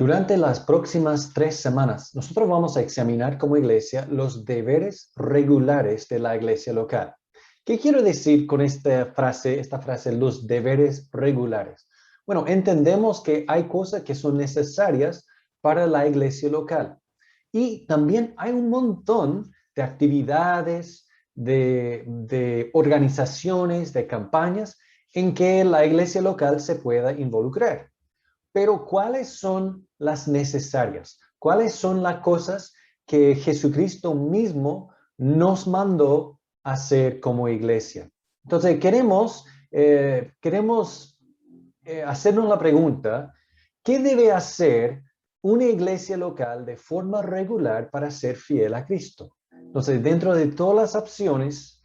Durante las próximas 3 semanas, nosotros vamos a examinar como iglesia los deberes regulares de la iglesia local. ¿Qué quiero decir con esta frase, los deberes regulares? Bueno, entendemos que hay cosas que son necesarias para la iglesia local. Y también hay un montón de actividades, de organizaciones, de campañas en que la iglesia local se pueda involucrar. Pero ¿cuáles son las necesarias? ¿Cuáles son las cosas que Jesucristo mismo nos mandó hacer como iglesia? Entonces, queremos hacernos la pregunta, ¿qué debe hacer una iglesia local de forma regular para ser fiel a Cristo? Entonces, dentro de todas las opciones,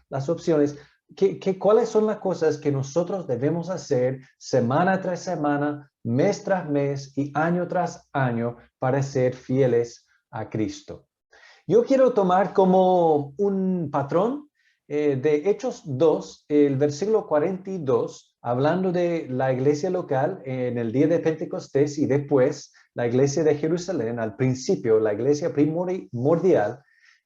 ¿cuáles son las cosas que nosotros debemos hacer semana tras semana, mes tras mes y año tras año para ser fieles a Cristo? Yo quiero tomar como un patrón de Hechos 2, el versículo 42, hablando de la iglesia local en el día de Pentecostés y después la iglesia de Jerusalén, al principio, la iglesia primordial,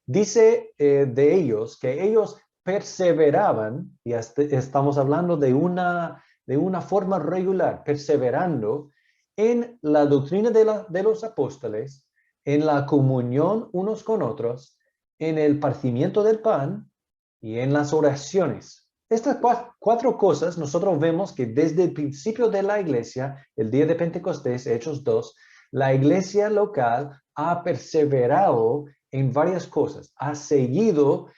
dice de ellos que ellos perseveraban, y estamos hablando de una forma regular, perseverando en la doctrina de los apóstoles, en la comunión unos con otros, en el partimiento del pan y en las oraciones. Estas cuatro cosas nosotros vemos que desde el principio de la iglesia, el día de Pentecostés, Hechos 2, la iglesia local ha perseverado en varias cosas, ha seguido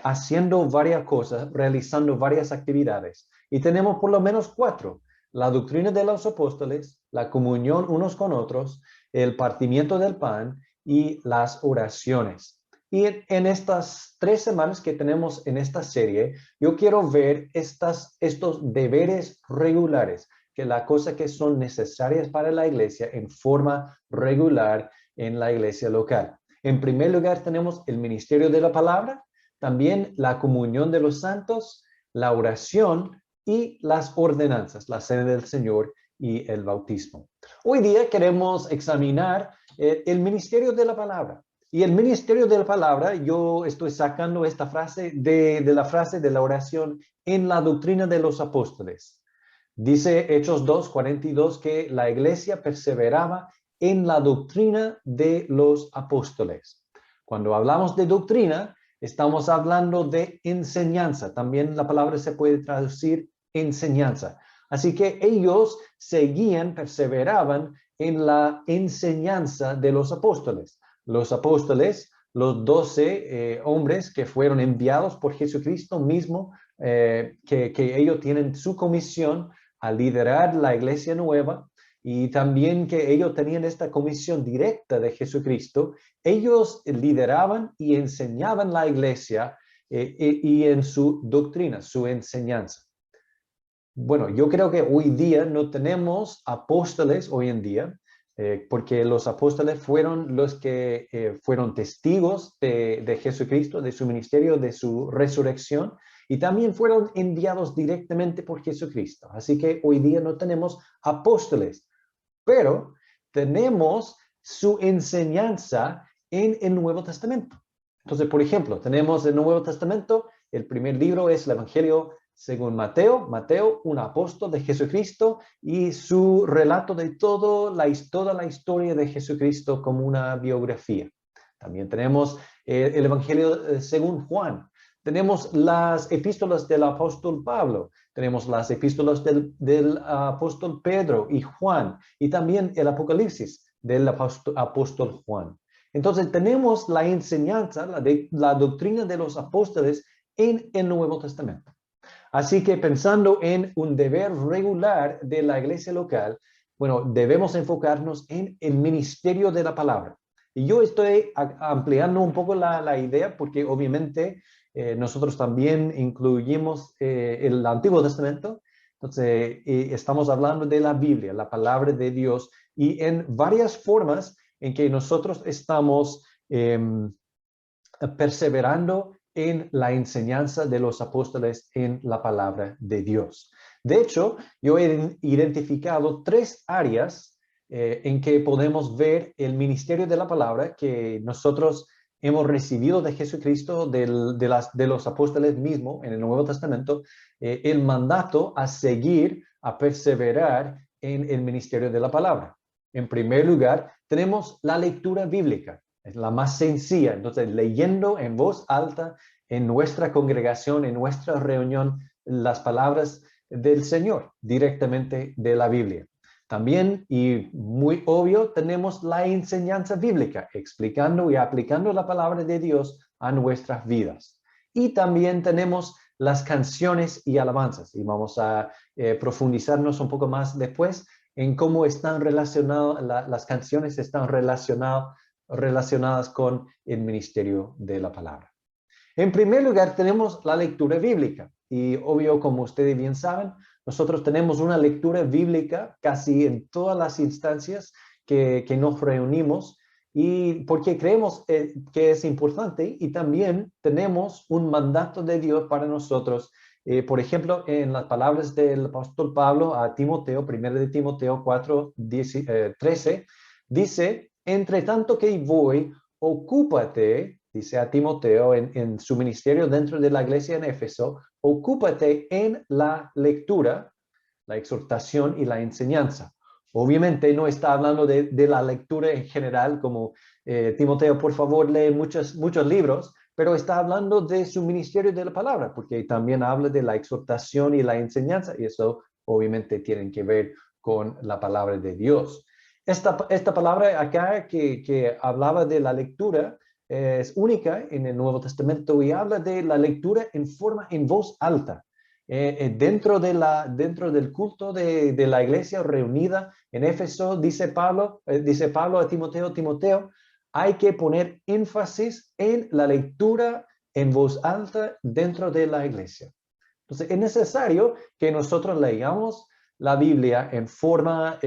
haciendo varias cosas, realizando varias actividades. Y tenemos por lo menos cuatro: la doctrina de los apóstoles, la comunión unos con otros, el partimiento del pan y las oraciones. Y en estas 3 semanas que tenemos en esta serie, yo quiero ver estos deberes regulares, que las cosas que son necesarias para la iglesia en forma regular en la iglesia local. En primer lugar, tenemos el ministerio de la palabra, también la comunión de los santos, la oración y las ordenanzas, la cena del Señor y el bautismo. Hoy día queremos examinar el ministerio de la palabra. Y el ministerio de la palabra, yo estoy sacando esta frase de la frase de la oración en la doctrina de los apóstoles. Dice Hechos 2:42 que la iglesia perseveraba en la doctrina de los apóstoles. Cuando hablamos de doctrina, estamos hablando de enseñanza. También la palabra se puede traducir enseñanza. Así que ellos perseveraban en la enseñanza de los apóstoles. Los apóstoles, los 12 hombres que fueron enviados por Jesucristo mismo, que ellos tienen su comisión a liderar la iglesia nueva, y también que ellos tenían esta comisión directa de Jesucristo. Ellos lideraban y enseñaban la iglesia y en su doctrina, su enseñanza. Bueno, yo creo que hoy día no tenemos apóstoles hoy en día, porque los apóstoles fueron los que fueron testigos de Jesucristo, de su ministerio, de su resurrección, y también fueron enviados directamente por Jesucristo. Así que hoy día no tenemos apóstoles, pero tenemos su enseñanza en el Nuevo Testamento. Entonces, por ejemplo, tenemos el Nuevo Testamento, el primer libro es el Evangelio según Mateo, un apóstol de Jesucristo, y su relato de toda la historia de Jesucristo como una biografía. También tenemos el Evangelio según Juan. Tenemos las epístolas del apóstol Pablo, tenemos las epístolas del apóstol Pedro y Juan, y también el Apocalipsis del apóstol Juan. Entonces tenemos la enseñanza, la doctrina de los apóstoles en el Nuevo Testamento. Así que pensando en un deber regular de la iglesia local, bueno, debemos enfocarnos en el ministerio de la palabra. Y yo estoy ampliando un poco la idea porque obviamente nosotros también incluimos el Antiguo Testamento. Entonces, estamos hablando de la Biblia, la palabra de Dios, y en varias formas en que nosotros estamos perseverando en la enseñanza de los apóstoles en la palabra de Dios. De hecho, yo he identificado 3 áreas en que podemos ver el ministerio de la palabra que nosotros hemos recibido de Jesucristo, de los apóstoles mismos en el Nuevo Testamento, el mandato a seguir, a perseverar en el ministerio de la palabra. En primer lugar, tenemos la lectura bíblica, es la más sencilla. Entonces, leyendo en voz alta en nuestra congregación, en nuestra reunión, las palabras del Señor directamente de la Biblia. También, y muy obvio, tenemos la enseñanza bíblica, explicando y aplicando la palabra de Dios a nuestras vidas. Y también tenemos las canciones y alabanzas, y vamos a profundizarnos un poco más después en cómo están relacionadas, las canciones están relacionadas con el ministerio de la palabra. En primer lugar, tenemos la lectura bíblica. Y obvio, como ustedes bien saben, nosotros tenemos una lectura bíblica casi en todas las instancias que nos reunimos, y porque creemos que es importante, y también tenemos un mandato de Dios para nosotros. Por ejemplo, en las palabras del apóstol Pablo a Timoteo, 1 de Timoteo 4, 13, dice, entre tanto que voy, ocúpate, dice a Timoteo en su ministerio dentro de la iglesia en Éfeso, ocúpate en la lectura, la exhortación y la enseñanza. Obviamente no está hablando de la lectura en general, como Timoteo, por favor, lee muchos libros, pero está hablando de su ministerio de la palabra, porque también habla de la exhortación y la enseñanza, y eso obviamente tiene que ver con la palabra de Dios. Esta palabra acá que hablaba de la lectura es única en el Nuevo Testamento y habla de la lectura en voz alta. Dentro del culto de la iglesia reunida en Éfeso, dice Pablo a Timoteo, hay que poner énfasis en la lectura en voz alta dentro de la iglesia. Entonces, es necesario que nosotros leamos la Biblia en forma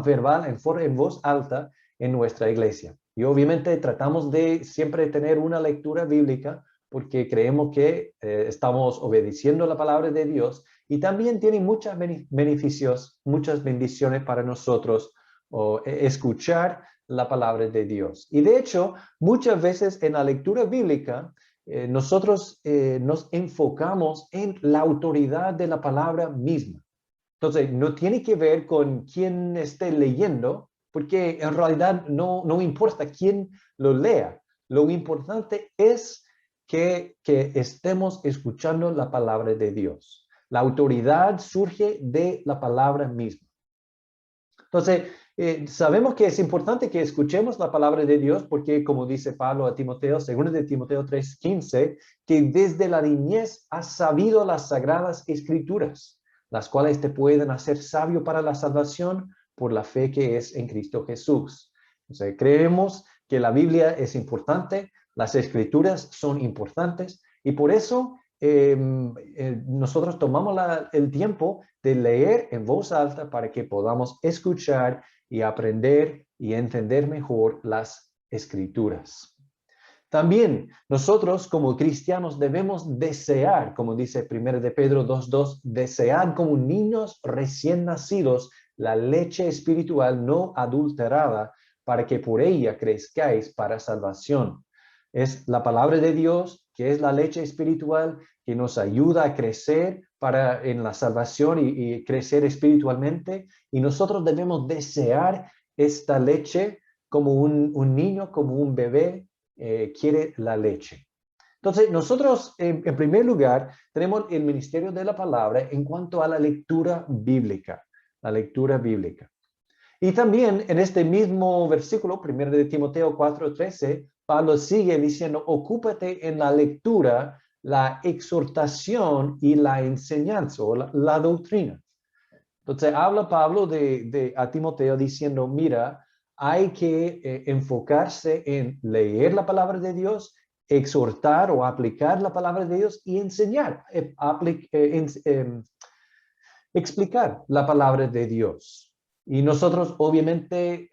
verbal, en voz alta en nuestra iglesia. Y obviamente tratamos de siempre tener una lectura bíblica porque creemos que estamos obedeciendo la palabra de Dios, y también tiene muchos beneficios, muchas bendiciones para nosotros escuchar la palabra de Dios. Y de hecho, muchas veces en la lectura bíblica, nosotros nos enfocamos en la autoridad de la palabra misma. Entonces, no tiene que ver con quién esté leyendo, porque en realidad no importa quién lo lea. Lo importante es que estemos escuchando la palabra de Dios. La autoridad surge de la palabra misma. Entonces, sabemos que es importante que escuchemos la palabra de Dios porque, como dice Pablo a Timoteo, 2 de Timoteo 3:15, que desde la niñez has sabido las sagradas escrituras, las cuales te pueden hacer sabio para la salvación por la fe que es en Cristo Jesús. Entonces, creemos que la Biblia es importante, las escrituras son importantes, y por eso nosotros tomamos el tiempo de leer en voz alta para que podamos escuchar y aprender y entender mejor las escrituras. También nosotros como cristianos debemos desear, como dice 1 de Pedro 2:2, desear como niños recién nacidos la leche espiritual no adulterada, para que por ella crezcáis para salvación. Es la palabra de Dios, que es la leche espiritual, que nos ayuda a crecer en la salvación y crecer espiritualmente. Y nosotros debemos desear esta leche como un niño, como un bebé quiere la leche. Entonces, nosotros, en primer lugar, tenemos el ministerio de la palabra en cuanto a la lectura bíblica. La lectura bíblica. Y también en este mismo versículo, 1 de Timoteo 4:13, Pablo sigue diciendo, ocúpate en la lectura, la exhortación y la enseñanza o la doctrina. Entonces habla Pablo a Timoteo diciendo, mira, hay que enfocarse en leer la palabra de Dios, exhortar o aplicar la palabra de Dios y enseñar, explicar la palabra de Dios. Y nosotros obviamente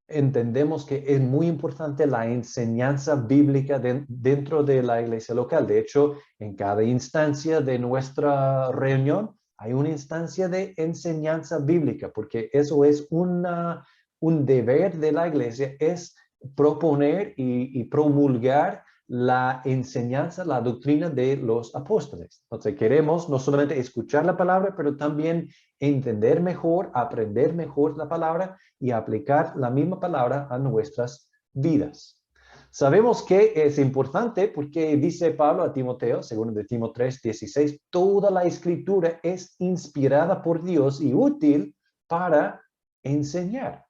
entendemos que es muy importante la enseñanza bíblica dentro de la iglesia local. De hecho, en cada instancia de nuestra reunión hay una instancia de enseñanza bíblica, porque eso es un deber de la iglesia, es proponer y promulgar la enseñanza, la doctrina de los apóstoles. Entonces queremos no solamente escuchar la palabra, pero también entender mejor, aprender mejor la palabra y aplicar la misma palabra a nuestras vidas. Sabemos que es importante porque dice Pablo a Timoteo, según de Timoteo 3:16, toda la escritura es inspirada por Dios y útil para enseñar.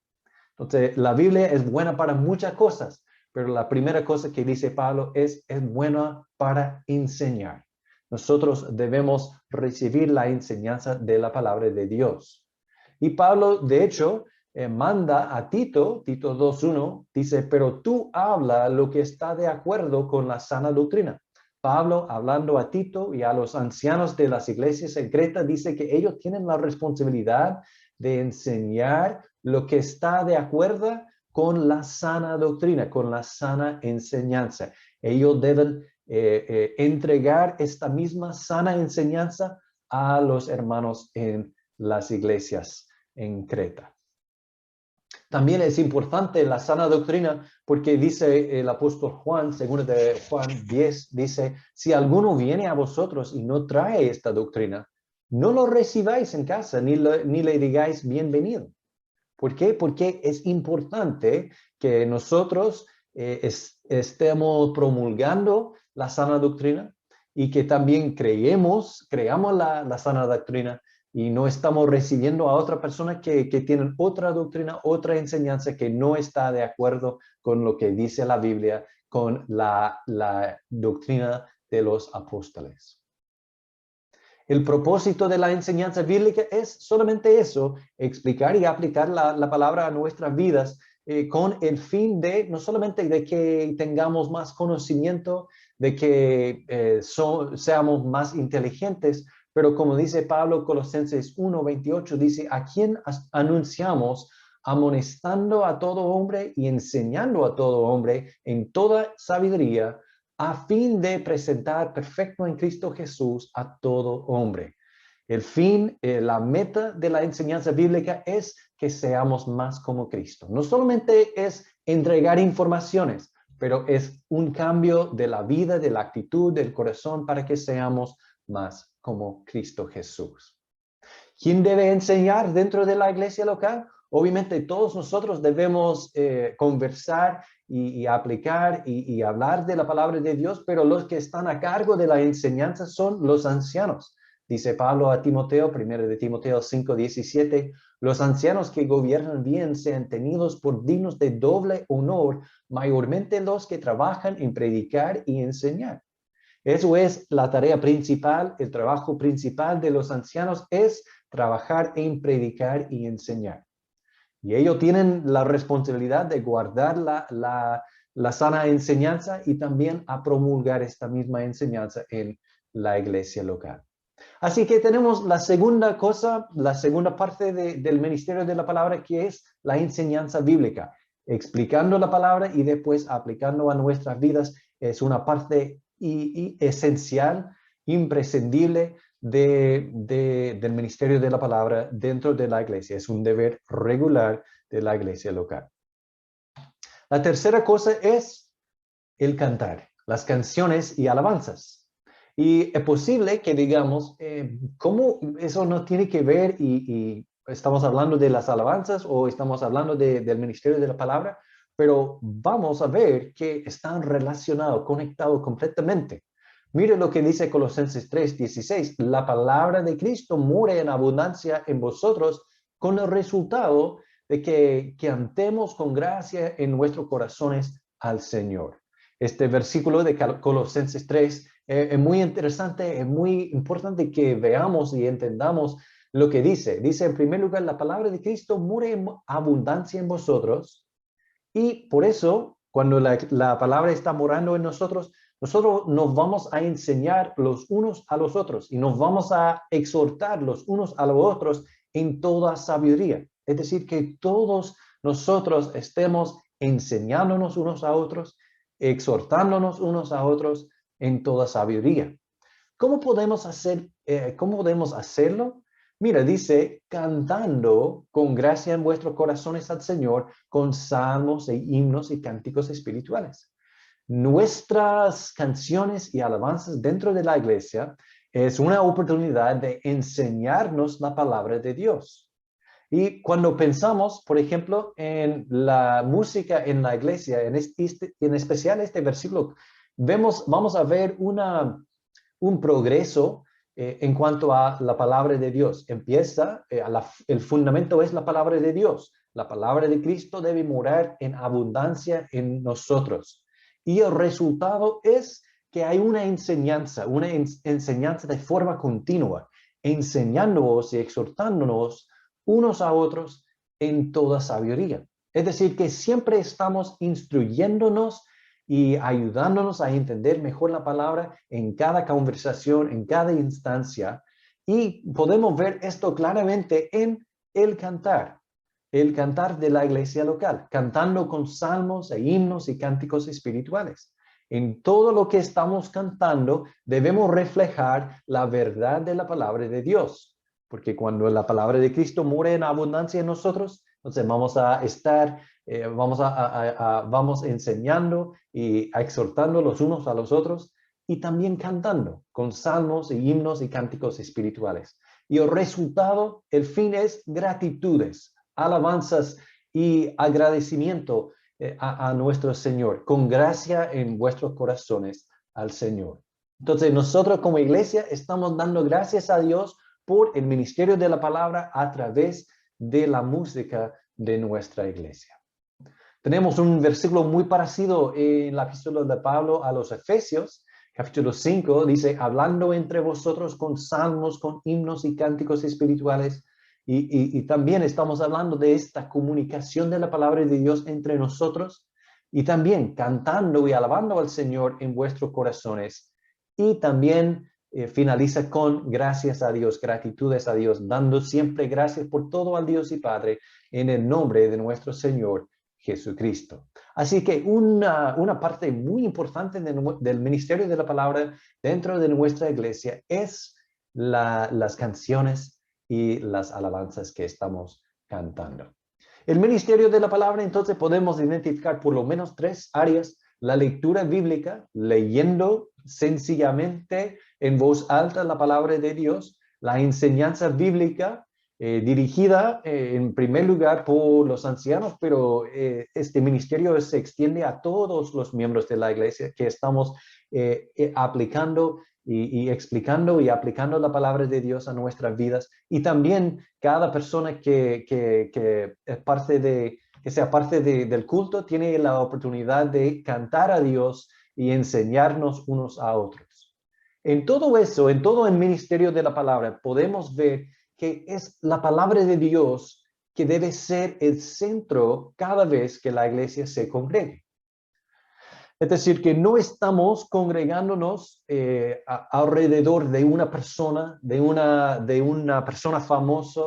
Entonces, la Biblia es buena para muchas cosas, pero la primera cosa que dice Pablo es buena para enseñar. Nosotros debemos recibir la enseñanza de la palabra de Dios. Y Pablo, de hecho, manda a Tito 2:1, dice, pero tú habla lo que está de acuerdo con la sana doctrina. Pablo, hablando a Tito y a los ancianos de las iglesias en Creta, dice que ellos tienen la responsabilidad de enseñar lo que está de acuerdo con la sana doctrina, con la sana enseñanza. Ellos deben entregar esta misma sana enseñanza a los hermanos en las iglesias en Creta. También es importante la sana doctrina porque dice el apóstol Juan, según de Juan 10, dice, si alguno viene a vosotros y no trae esta doctrina, no lo recibáis en casa ni le digáis bienvenido. ¿Por qué? Porque es importante que nosotros estemos promulgando la sana doctrina y que también creamos la sana doctrina y no estamos recibiendo a otra persona que tienen otra doctrina, otra enseñanza que no está de acuerdo con lo que dice la Biblia, con la doctrina de los apóstoles. El propósito de la enseñanza bíblica es solamente eso, explicar y aplicar la palabra a nuestras vidas con el fin de, no solamente de que tengamos más conocimiento, de que seamos más inteligentes, pero como dice Pablo, Colosenses 1:28, dice, a quien anunciamos amonestando a todo hombre y enseñando a todo hombre en toda sabiduría, a fin de presentar perfecto en Cristo Jesús a todo hombre. El fin, la meta de la enseñanza bíblica es que seamos más como Cristo. No solamente es entregar informaciones, pero es un cambio de la vida, de la actitud, del corazón para que seamos más como Cristo Jesús. ¿Quién debe enseñar dentro de la iglesia local? Obviamente todos nosotros debemos conversar y aplicar y hablar de la palabra de Dios, pero los que están a cargo de la enseñanza son los ancianos. Dice Pablo a Timoteo, 1 de Timoteo 5:17, los ancianos que gobiernan bien sean tenidos por dignos de doble honor, mayormente los que trabajan en predicar y enseñar. Eso es la tarea principal, el trabajo principal de los ancianos es trabajar en predicar y enseñar. Y ellos tienen la responsabilidad de guardar la sana enseñanza y también a promulgar esta misma enseñanza en la iglesia local. Así que tenemos la segunda cosa, la segunda parte del ministerio de la palabra, que es la enseñanza bíblica. Explicando la palabra y después aplicando a nuestras vidas es una parte esencial, imprescindible del ministerio de la palabra dentro de la iglesia. Es un deber regular de la iglesia local. La tercera cosa es el cantar, las canciones y alabanzas. Y es posible que digamos, ¿cómo eso no tiene que ver y estamos hablando de las alabanzas o estamos hablando del ministerio de la palabra? Pero vamos a ver que están relacionados, conectados completamente. Mire lo que dice Colosenses 3:16. La palabra de Cristo mora en abundancia en vosotros con el resultado de que cantemos con gracia en nuestros corazones al Señor. Este versículo de Colosenses 3 es muy interesante, es muy importante que veamos y entendamos lo que dice. Dice en primer lugar, la palabra de Cristo mora en abundancia en vosotros y por eso cuando la palabra está morando en nosotros nos vamos a enseñar los unos a los otros y nos vamos a exhortar los unos a los otros en toda sabiduría. Es decir, que todos nosotros estemos enseñándonos unos a otros, exhortándonos unos a otros en toda sabiduría. ¿Cómo podemos hacer ¿Cómo podemos hacerlo? Mira, dice, cantando con gracia en vuestros corazones al Señor, con salmos e himnos y cánticos espirituales. Nuestras canciones y alabanzas dentro de la iglesia es una oportunidad de enseñarnos la palabra de Dios. Y cuando pensamos, por ejemplo, en la música en la iglesia, en especial este versículo, vamos a ver un progreso en cuanto a la palabra de Dios. Empieza, el fundamento es la palabra de Dios. La palabra de Cristo debe morar en abundancia en nosotros. Y el resultado es que hay una enseñanza de forma continua, enseñándonos y exhortándonos unos a otros en toda sabiduría. Es decir, que siempre estamos instruyéndonos y ayudándonos a entender mejor la palabra en cada conversación, en cada instancia. Y podemos ver esto claramente en el cantar de la iglesia local, cantando con salmos e himnos y cánticos espirituales. En todo lo que estamos cantando debemos reflejar la verdad de la palabra de Dios, porque cuando la palabra de Cristo mora en abundancia en nosotros, entonces vamos a estar, vamos enseñando y exhortando los unos a los otros y también cantando con salmos y himnos y cánticos espirituales. Y el resultado, el fin es gratitudes, alabanzas y agradecimiento a nuestro Señor, con gracia en vuestros corazones al Señor. Entonces nosotros como iglesia estamos dando gracias a Dios por el ministerio de la palabra a través de la música de nuestra iglesia. Tenemos un versículo muy parecido en la epístola de Pablo a los Efesios, capítulo 5, dice, hablando entre vosotros con salmos, con himnos y cánticos espirituales. Y también estamos hablando de esta comunicación de la palabra de Dios entre nosotros y también cantando y alabando al Señor en vuestros corazones. Y también finaliza con gracias a Dios, gratitudes a Dios, dando siempre gracias por todo al Dios y Padre en el nombre de nuestro Señor Jesucristo. Así que una parte muy importante del ministerio de la palabra dentro de nuestra iglesia es las canciones y las alabanzas que estamos cantando. El ministerio de la palabra, entonces, podemos identificar por lo menos 3 áreas: la lectura bíblica, leyendo sencillamente en voz alta la palabra de Dios; la enseñanza bíblica, dirigida en primer lugar por los ancianos, pero este ministerio se extiende a todos los miembros de la iglesia que estamos aplicando y explicando y aplicando la palabra de Dios a nuestras vidas, y también cada persona que es que sea parte del culto tiene la oportunidad de cantar a Dios y enseñarnos unos a otros. En todo eso, en todo el ministerio de la palabra, podemos ver que es la palabra de Dios que debe ser el centro cada vez que la iglesia se congregue. Es decir, que no estamos congregándonos alrededor de una persona, de una persona famosa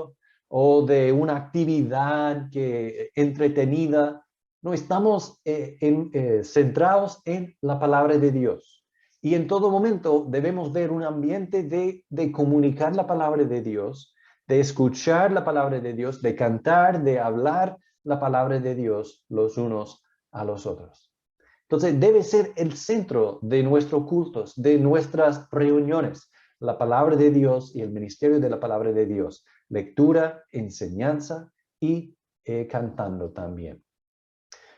o de una actividad entretenida. No, estamos centrados en la palabra de Dios. Y en todo momento debemos ver un ambiente de comunicar la palabra de Dios, de escuchar la palabra de Dios, de cantar, de hablar la palabra de Dios los unos a los otros. Entonces, debe ser el centro de nuestros cultos, de nuestras reuniones, la palabra de Dios y el ministerio de la palabra de Dios. Lectura, enseñanza y cantando también.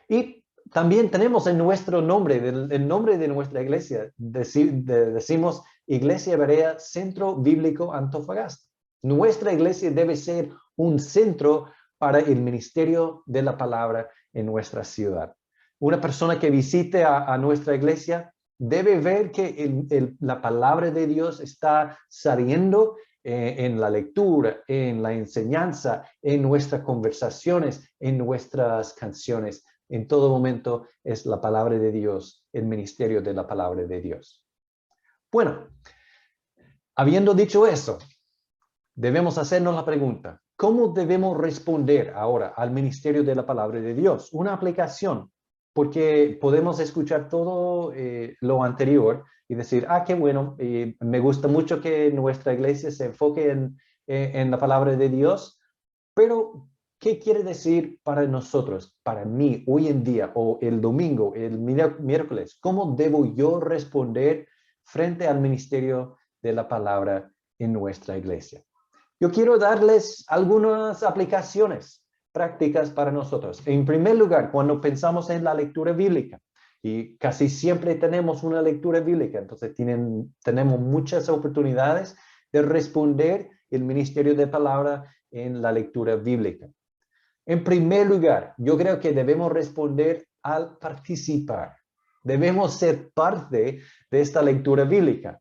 Y también tenemos en nuestro nombre, el nombre de nuestra iglesia, decimos Iglesia Berea Centro Bíblico Antofagasta. Nuestra iglesia debe ser un centro para el ministerio de la palabra en nuestra ciudad. Una persona que visite a nuestra iglesia debe ver que la palabra de Dios está saliendo en la lectura, en la enseñanza, en nuestras conversaciones, en nuestras canciones. En todo momento es la palabra de Dios, el ministerio de la palabra de Dios. Bueno, habiendo dicho eso, debemos hacernos la pregunta: ¿cómo debemos responder ahora al ministerio de la palabra de Dios? Una aplicación, porque podemos escuchar todo lo anterior y decir, ah, qué bueno, y me gusta mucho que nuestra iglesia se enfoque en la palabra de Dios, pero ¿qué quiere decir para nosotros, para mí, hoy en día, o el domingo, el miércoles? ¿Cómo debo yo responder frente al ministerio de la palabra en nuestra iglesia? Yo quiero darles algunas aplicaciones prácticas para nosotros. En primer lugar, cuando pensamos en la lectura bíblica, y casi siempre tenemos una lectura bíblica, entonces tenemos muchas oportunidades de responder el ministerio de palabra en la lectura bíblica. En primer lugar, yo creo que debemos responder al participar. Debemos ser parte de esta lectura bíblica.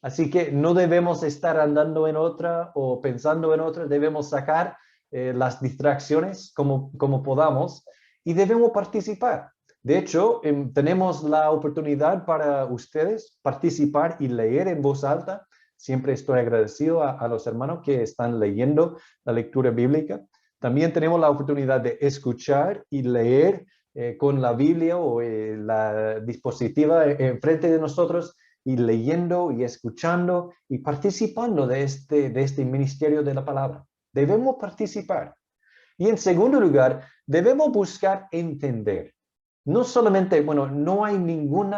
Así que no debemos estar andando en otra o pensando en otra, debemos sacar las distracciones como podamos y debemos participar. De hecho, tenemos la oportunidad para ustedes participar y leer en voz alta. Siempre estoy agradecido a los hermanos que están leyendo la lectura bíblica. También tenemos la oportunidad de escuchar y leer con la Biblia o la dispositiva enfrente de nosotros y leyendo y escuchando y participando de este ministerio de la palabra. Debemos participar. Y en segundo lugar, debemos buscar entender. No solamente, bueno, no hay ningún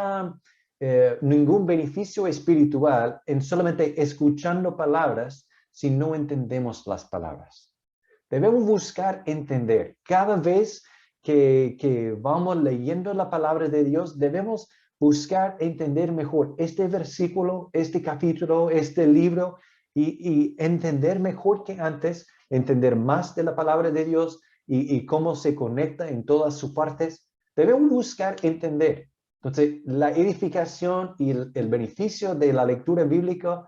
beneficio espiritual en solamente escuchando palabras si no entendemos las palabras. Debemos buscar entender. Cada vez que vamos leyendo la palabra de Dios, debemos buscar entender mejor este versículo, este capítulo, este libro y entender mejor que antes, entender más de la palabra de Dios y cómo se conecta en todas sus partes. Debemos buscar entender. Entonces, la edificación y el beneficio de la lectura bíblica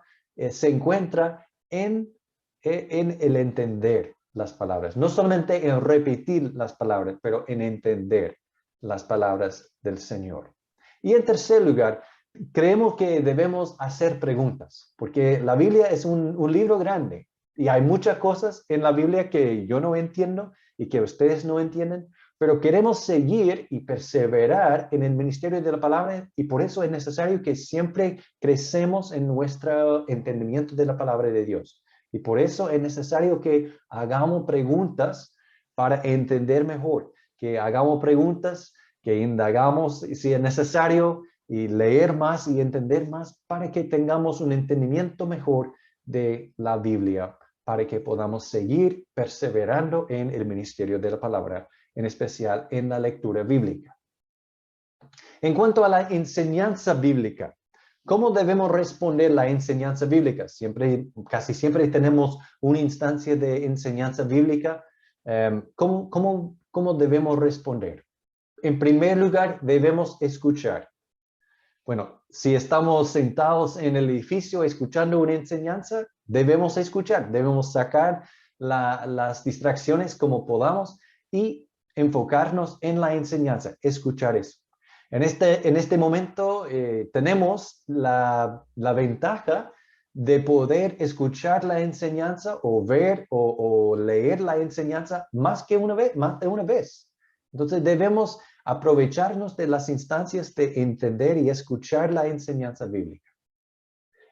se encuentra en el entender las palabras, no solamente en repetir las palabras, pero en entender las palabras del Señor. Y en tercer lugar, creemos que debemos hacer preguntas, porque la Biblia es un libro grande y hay muchas cosas en la Biblia que yo no entiendo y que ustedes no entienden, pero queremos seguir y perseverar en el ministerio de la palabra y por eso es necesario que siempre crecemos en nuestro entendimiento de la palabra de Dios. Y por eso es necesario que hagamos preguntas para entender mejor, que hagamos preguntas, que indagamos si es necesario y leer más y entender más para que tengamos un entendimiento mejor de la Biblia, para que podamos seguir perseverando en el ministerio de la palabra, en especial en la lectura bíblica. En cuanto a la enseñanza bíblica, ¿cómo debemos responder la enseñanza bíblica? Casi siempre tenemos una instancia de enseñanza bíblica. ¿Cómo debemos responder? En primer lugar, debemos escuchar. Bueno, si estamos sentados en el edificio escuchando una enseñanza, debemos escuchar, debemos sacar las distracciones como podamos y enfocarnos en la enseñanza, escuchar eso. En este momento tenemos la ventaja de poder escuchar la enseñanza o ver o leer la enseñanza más de una vez. Entonces debemos aprovecharnos de las instancias de entender y escuchar la enseñanza bíblica.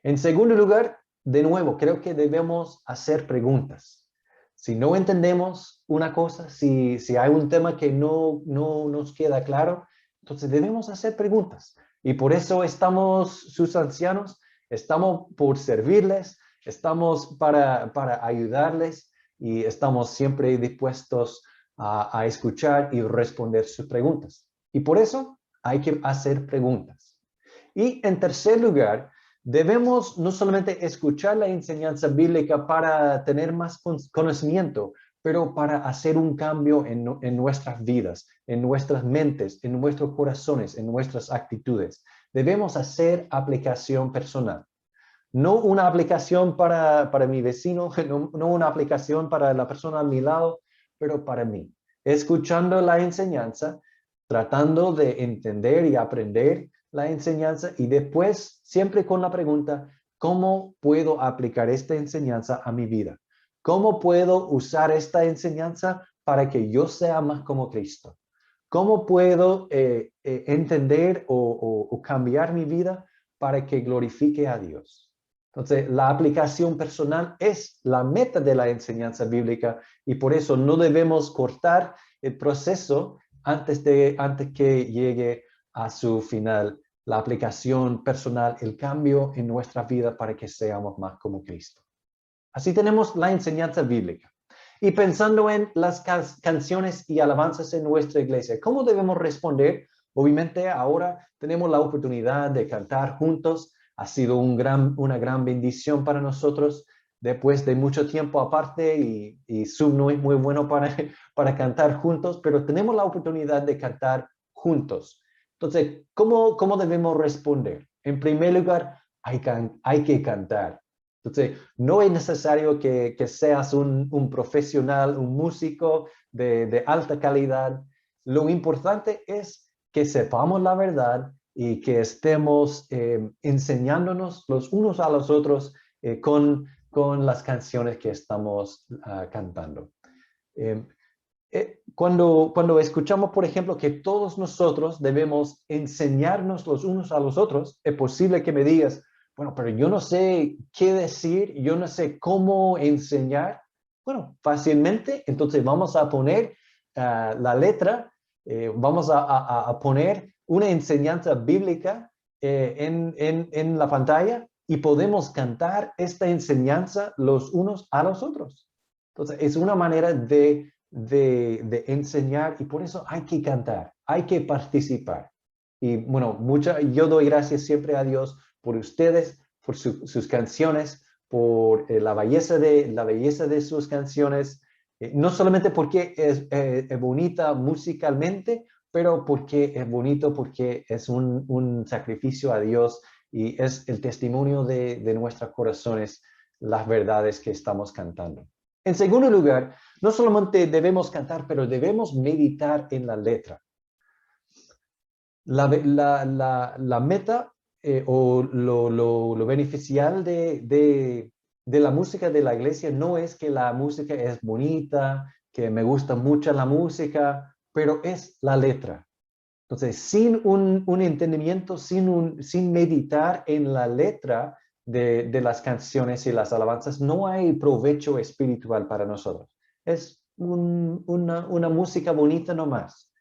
En segundo lugar, de nuevo, creo que debemos hacer preguntas. Si no entendemos una cosa, si hay un tema que no nos queda claro, entonces debemos hacer preguntas. Y por eso estamos sus ancianos, estamos por servirles, estamos para ayudarles y estamos siempre dispuestos a escuchar y responder sus preguntas. Y por eso hay que hacer preguntas. Y en tercer lugar, debemos no solamente escuchar la enseñanza bíblica para tener más conocimiento, pero para hacer un cambio en nuestras vidas, en nuestras mentes, en nuestros corazones, en nuestras actitudes. Debemos hacer aplicación personal. No una aplicación para mi vecino, no una aplicación para la persona a mi lado, pero para mí. Escuchando la enseñanza, tratando de entender y aprender la enseñanza y después siempre con la pregunta, ¿cómo puedo aplicar esta enseñanza a mi vida? ¿Cómo puedo usar esta enseñanza para que yo sea más como Cristo? ¿Cómo puedo entender o cambiar mi vida para que glorifique a Dios. Entonces, la aplicación personal es la meta de la enseñanza bíblica y por eso no debemos cortar el proceso antes que llegue a su final, la aplicación personal, el cambio en nuestra vida para que seamos más como Cristo. Así tenemos la enseñanza bíblica. Y pensando en las canciones y alabanzas en nuestra iglesia, ¿cómo debemos responder? Obviamente ahora tenemos la oportunidad de cantar juntos. Ha sido una gran bendición para nosotros después de mucho tiempo aparte y Zoom no es muy bueno para cantar juntos, pero tenemos la oportunidad de cantar juntos. Entonces, ¿cómo debemos responder? En primer lugar, hay que cantar. Entonces, no es necesario que seas un profesional, un músico de alta calidad. Lo importante es que sepamos la verdad y que estemos enseñándonos los unos a los otros con las canciones que estamos cantando. Cuando escuchamos, por ejemplo, que todos nosotros debemos enseñarnos los unos a los otros, es posible que me digas, bueno, pero yo no sé qué decir, yo no sé cómo enseñar. Bueno, fácilmente, entonces vamos a poner la letra, vamos a poner una enseñanza bíblica en la pantalla y podemos cantar esta enseñanza los unos a los otros. Entonces, es una manera de enseñar y por eso hay que cantar, hay que participar. Y bueno, yo doy gracias siempre a Dios por ustedes, por sus canciones, por la belleza de sus canciones, no solamente porque es bonita musicalmente, pero porque es bonito, porque es un sacrificio a Dios y es el testimonio de nuestros corazones, las verdades que estamos cantando. En segundo lugar, no solamente debemos cantar, pero debemos meditar en la letra. La meta o lo beneficial de la música de la iglesia no es que la música es bonita, que me gusta mucho la música, pero es la letra. Entonces, sin un entendimiento, sin meditar en la letra de las canciones y las alabanzas, no hay provecho espiritual para nosotros. Es una música bonita nomás.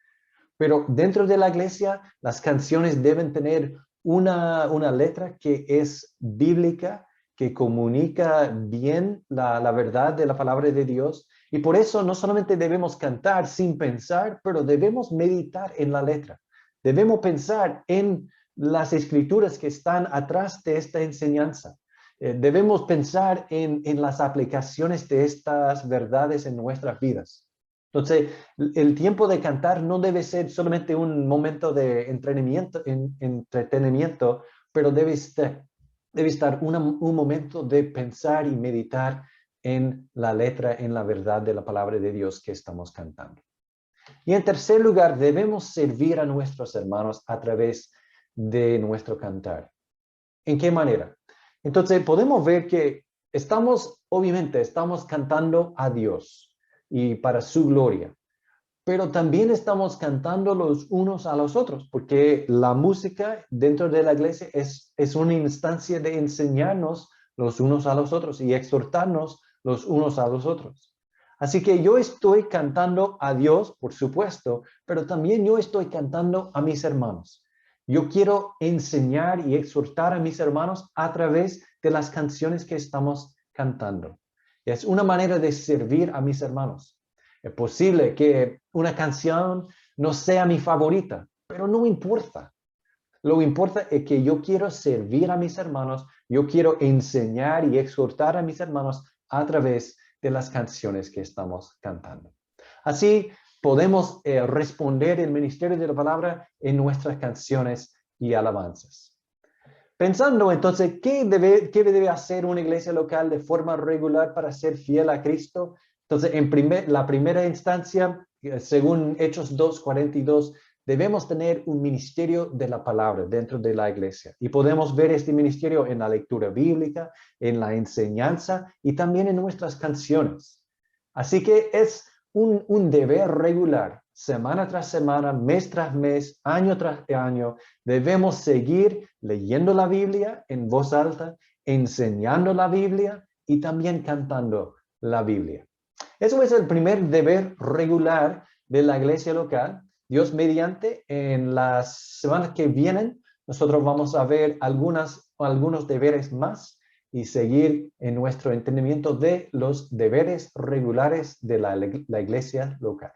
Pero dentro de la iglesia, las canciones deben tener una letra que es bíblica, que comunica bien la verdad de la palabra de Dios. Y por eso no solamente debemos cantar sin pensar, pero debemos meditar en la letra. Debemos pensar en las escrituras que están atrás de esta enseñanza. Debemos pensar en las aplicaciones de estas verdades en nuestras vidas. Entonces, el tiempo de cantar no debe ser solamente un momento de entretenimiento, pero debe estar un momento de pensar y meditar en la letra, en la verdad de la palabra de Dios que estamos cantando. Y en tercer lugar, debemos servir a nuestros hermanos a través de nuestro cantar. ¿En qué manera? Entonces, podemos ver que obviamente, estamos cantando a Dios y para su gloria. Pero también estamos cantando los unos a los otros, porque la música dentro de la iglesia es una instancia de enseñarnos los unos a los otros y exhortarnos los unos a los otros. Así que yo estoy cantando a Dios, por supuesto, pero también yo estoy cantando a mis hermanos. Yo quiero enseñar y exhortar a mis hermanos a través de las canciones que estamos cantando. Es una manera de servir a mis hermanos. Es posible que una canción no sea mi favorita, pero no importa. Lo que importa es que yo quiero servir a mis hermanos, yo quiero enseñar y exhortar a mis hermanos a través de las canciones que estamos cantando. Así podemos responder el ministerio de la palabra en nuestras canciones y alabanzas. Pensando entonces, ¿qué debe hacer una iglesia local de forma regular para ser fiel a Cristo? Entonces, la primera instancia, según Hechos 2:42, debemos tener un ministerio de la palabra dentro de la iglesia. Y podemos ver este ministerio en la lectura bíblica, en la enseñanza y también en nuestras canciones. Así que es un deber regular semana tras semana, mes tras mes, año tras año. Debemos seguir leyendo la Biblia en voz alta, enseñando la Biblia y también cantando la Biblia. Eso es el primer deber regular de la iglesia local. Dios mediante, en las semanas que vienen, nosotros vamos a ver algunos deberes más y seguir en nuestro entendimiento de los deberes regulares de la iglesia local.